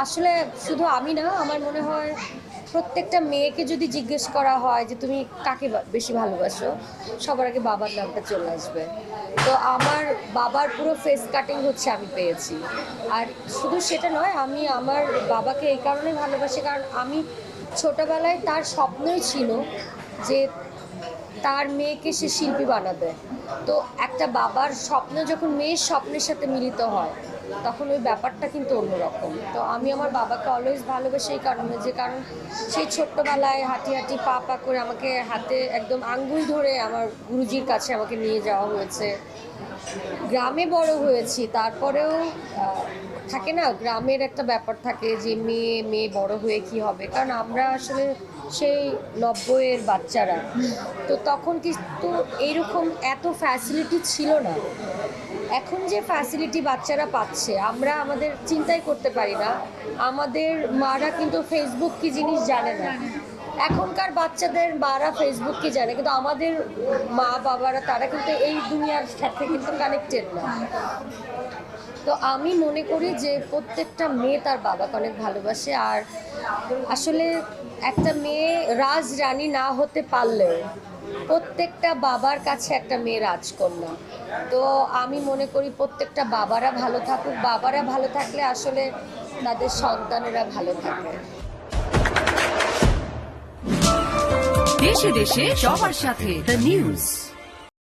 আসলে শুধু আমি না, আমার মনে হয় প্রত্যেকটা মেয়েকে যদি জিজ্ঞেস করা হয় যে তুমি কাকে বেশি ভালোবাসো, সবার আগে বাবার নামটা চলে আসবে। তো আমার বাবার পুরো ফেস কাটিং হচ্ছে আমি পেয়েছি। আর শুধু সেটা নয়, আমি আমার বাবাকে এই কারণে ভালোবাসি কারণ আমি ছোটবেলায় তার স্বপ্নই ছিল যে তার মেয়েকে সে শিল্পী বানাবে। তো একটা বাবার স্বপ্ন যখন মেয়ের স্বপ্নের সাথে মিলিত হয়, তখন ওই ব্যাপারটা কিন্তু অন্যরকম। তো আমি আমার বাবাকে অলওয়েজ ভালোবাসি এই কারণে, যে কারণ সেই ছোট্টবেলায় হাঁটি হাঁটি পা পা করে আমাকে হাতে একদম আঙ্গুল ধরে আমার গুরুজির কাছে আমাকে নিয়ে যাওয়া হয়েছে। গ্রামে বড় হয়েছি, তারপরেও থাকে না, গ্রামের একটা ব্যাপার থাকে যে মেয়ে মেয়ে বড় হয়ে কি হবে, কারণ আমরা আসলে সেই 90-এর বাচ্চারা। তো তখন কিন্তু এইরকম এত ফ্যাসিলিটি ছিল না। এখন যে ফ্যাসিলিটি বাচ্চারা পাচ্ছে আমরা আমাদের চিন্তাই করতে পারি না। আমাদের মারা কিন্তু ফেসবুক কি জিনিস জানে না। এখনকার বাচ্চাদের মারা ফেসবুক কি জানে, কিন্তু আমাদের মা বাবারা তারা কিন্তু এই দুনিয়ার সাথে কিন্তু কানেক্টেড না। তো আমি মনে করি যে প্রত্যেকটা মেয়ে তার বাবাকে অনেক ভালোবাসে। আর আসলে একটা মেয়ে রাজরানী না হতে পারলেও প্রত্যেকটা বাবার কাছে একটা মেয়ে রাজকন্যা। তো আমি মনে করি প্রত্যেকটা বাবারা ভালো থাকুক, বাবারা ভালো থাকলে আসলে তাদের সন্তানেরা ভালো থাকে। দেশে দেশে সবার সাথে দ্য নিউজ।